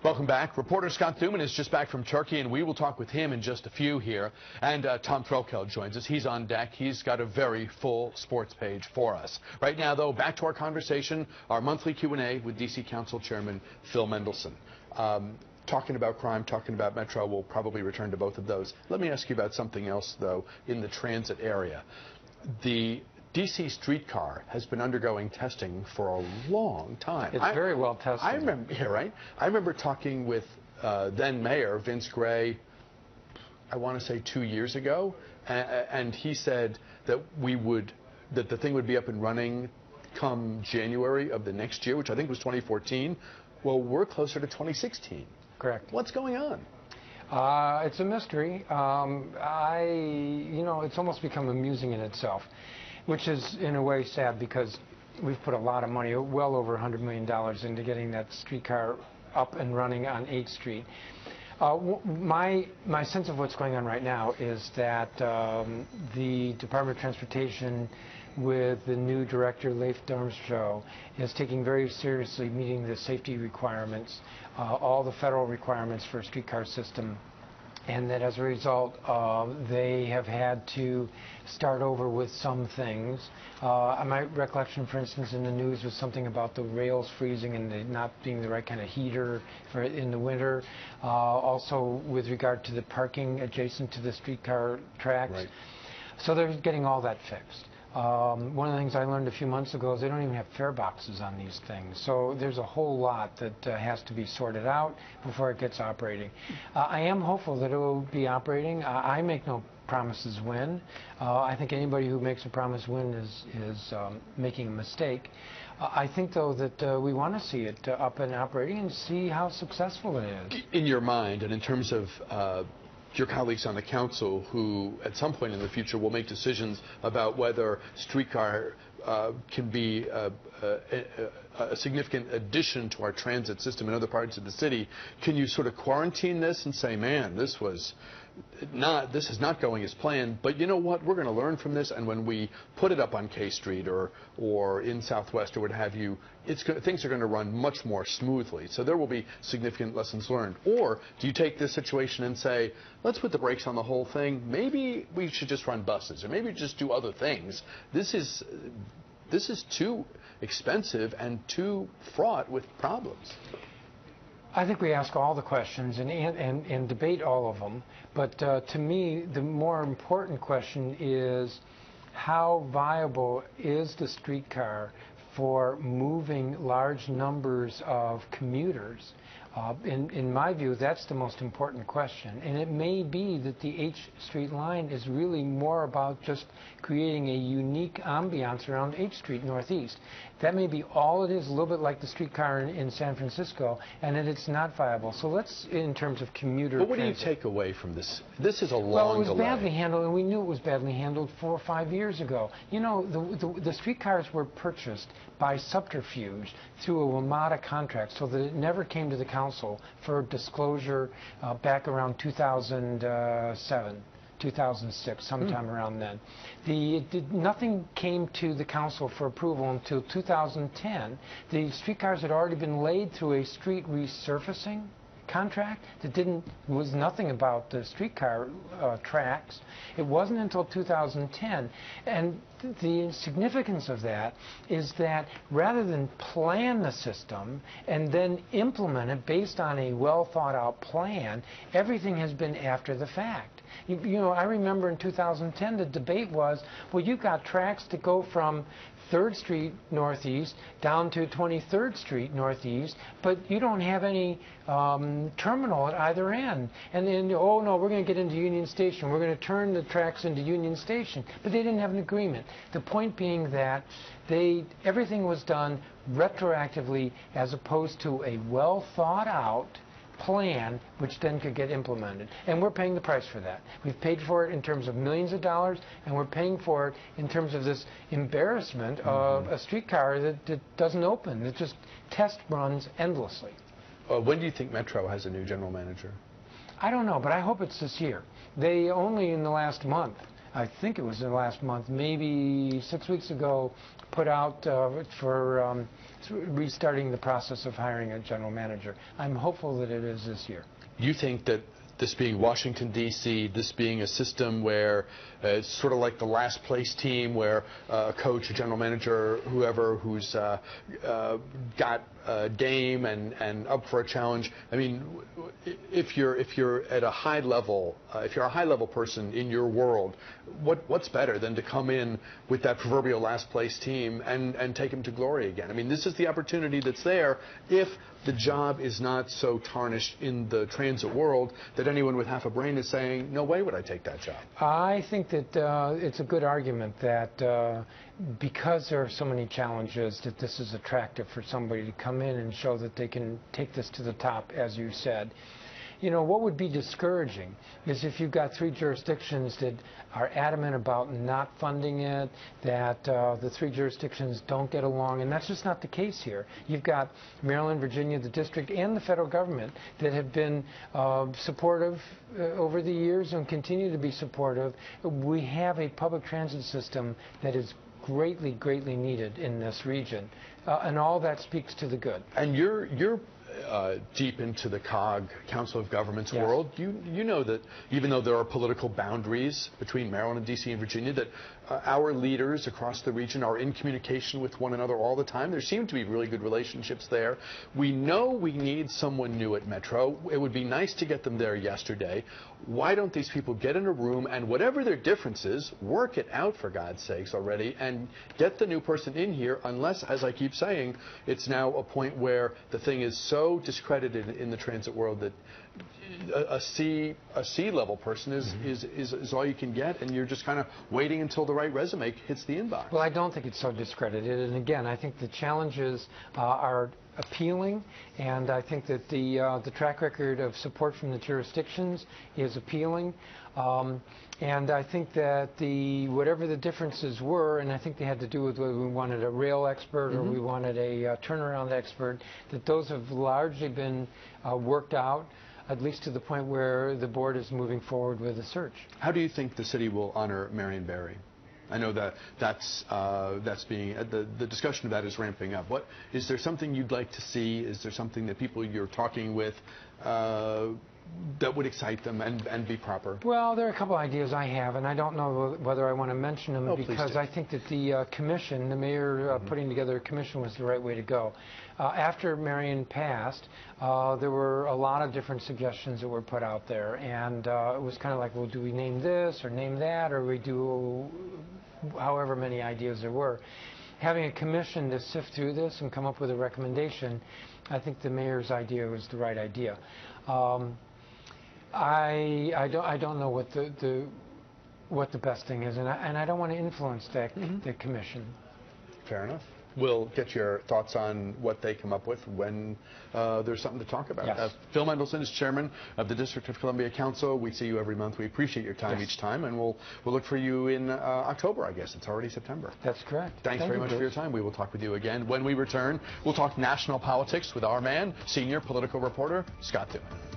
Welcome back. Reporter Scott Thuman is just back from Turkey, and we will talk with him in just a few here. And Tom Threlkeld joins us. He's on deck. He's got a very full sports page for us. Right now, though, back to our conversation, our monthly Q&A with D.C. Council Chairman Phil Mendelson. Talking about crime, talking about Metro, we'll probably return to both of those. Let me ask you about something else, though, in the transit area. The D.C. streetcar has been undergoing testing for a long time. It's very well tested. I remember, yeah, right? I remember talking with then Mayor Vince Gray, I want to say 2 years ago, and he said that that the thing would be up and running come January of the next year, which I think was 2014. Well, we're closer to 2016. Correct. What's going on? It's a mystery. It's almost become amusing in itself, which is in a way sad because we've put a lot of money, well over $100 million, into getting that streetcar up and running on 8th Street. My sense of what's going on right now is that the Department of Transportation, with the new director, Leif Darmstroh, is taking very seriously meeting the safety requirements, all the federal requirements for a streetcar system, and that as a result, they have had to start over with some things. My recollection, for instance, in the news was something about the rails freezing and not being the right kind of heater in the winter. Also, with regard to the parking adjacent to the streetcar tracks. Right. So they're getting all that fixed. One of the things I learned a few months ago is they don't even have fare boxes on these things. So there's a whole lot that has to be sorted out before it gets operating. I am hopeful that it will be operating. I make no promises when. I think anybody who makes a promise when is making a mistake. I think, though, that we want to see it up and operating and see how successful it is. In your mind, and in terms of your colleagues on the council who at some point in the future will make decisions about whether streetcar can be a significant addition to our transit system in other parts of the city, can you sort of quarantine this and say, man, this is not going as planned, but you know what, we're going to learn from this, and when we put it up on K Street or in Southwest or what have you, things are going to run much more smoothly. So there will be significant lessons learned. Or do you take this situation and say, let's put the brakes on the whole thing, maybe we should just run buses, or maybe just do other things. This is too expensive and too fraught with problems. I think we ask all the questions and debate all of them, but to me the more important question is how viable is the streetcar for moving large numbers of commuters? In my view, that's the most important question. And it may be that the H Street line is really more about just creating a unique ambiance around H Street Northeast. That may be all it is, a little bit like the streetcar in San Francisco, and that it's not viable. So let's, in terms of commuter But what transit, do you take away from this? This is a long delay. Well, it was badly handled, and we knew it was badly handled 4 or 5 years ago. You know, the streetcars were purchased by subterfuge through a WMATA contract so that it never came to the council for disclosure back around 2007. 2006, sometime around then. Nothing came to the council for approval until 2010. The streetcars had already been laid through a street resurfacing contract that was nothing about the streetcar tracks. It wasn't until 2010, and the significance of that is that rather than plan the system and then implement it based on a well thought out plan, everything has been after the fact. You know, I remember in 2010 the debate was, well, you've got tracks that go from 3rd Street Northeast down to 23rd Street Northeast, but you don't have any terminal at either end. And then, oh no, we're going to get into Union Station. We're going to turn the tracks into Union Station. But they didn't have an agreement. The point being that everything was done retroactively as opposed to a well thought out plan which then could get implemented. And we're paying the price for that. We've paid for it in terms of millions of dollars, and we're paying for it in terms of this embarrassment of a streetcar that doesn't open. It just test runs endlessly. When do you think Metro has a new general manager? I don't know, but I hope it's this year. They only in the last month I think it was in the last month, maybe 6 weeks ago, put out for restarting the process of hiring a general manager. I'm hopeful that it is this year. You think that this being Washington, D.C., this being a system where it's sort of like the last place team where a coach, a general manager, whoever who's got game and up for a challenge. I mean, if you're at a high level, if you're a high level person in your world, what's better than to come in with that proverbial last place team and take them to glory again? I mean, this is the opportunity that's there if the job is not so tarnished in the transit world that anyone with half a brain is saying, no way would I take that job. I think that it's a good argument that because there are so many challenges, that this is attractive for somebody to come in and show that they can take this to the top, as you said. You know, what would be discouraging is if you've got 3 jurisdictions that are adamant about not funding it, that the 3 jurisdictions don't get along, and that's just not the case here. You've got Maryland, Virginia, the district, and the federal government that have been supportive over the years and continue to be supportive. We have a public transit system that is greatly, greatly needed in this region, and all that speaks to the good. And you're deep into the COG, Council of Governments Yes. world. You know that even though there are political boundaries between Maryland and D.C. and Virginia, that our leaders across the region are in communication with one another all the time. There seem to be really good relationships there. We know we need someone new at Metro. It would be nice to get them there yesterday. Why don't these people get in a room and whatever their differences, work it out for God's sakes already and get the new person in here, unless, as I keep saying, it's now a point where the thing is so discredited in the transit world that a C-level person is all you can get, and you're just kind of waiting until the right resume hits the inbox. Well, I don't think it's so discredited, and again, I think the challenges are appealing, and I think that the track record of support from the jurisdictions is appealing. And I think that whatever the differences were, and I think they had to do with whether we wanted a rail expert or we wanted a turnaround expert, that those have largely been worked out, at least to the point where the board is moving forward with a search. How do you think the city will honor Marion Barry? I know that's being the discussion of that is ramping up. Is there something you'd like to see? Is there something that people you're talking with that would excite them and be proper? Well, there are a couple ideas I have, and I don't know whether I want to mention them because I think that the commission, the mayor putting together a commission was the right way to go. After Marion passed, there were a lot of different suggestions that were put out there, and it was kind of like, well, do we name this or name that, or we do however many ideas there were. Having a commission to sift through this and come up with a recommendation, I think the mayor's idea was the right idea. I don't know what the best thing is, and I don't want to influence the commission. Fair enough. We'll get your thoughts on what they come up with when there's something to talk about. Yes. Phil Mendelson is chairman of the District of Columbia Council. We see you every month. We appreciate your time each time, and we'll look for you in October, I guess. It's already September. That's correct. Thanks very much for your time. We will talk with you again. When we return, we'll talk national politics with our man, senior political reporter Scott Tillman.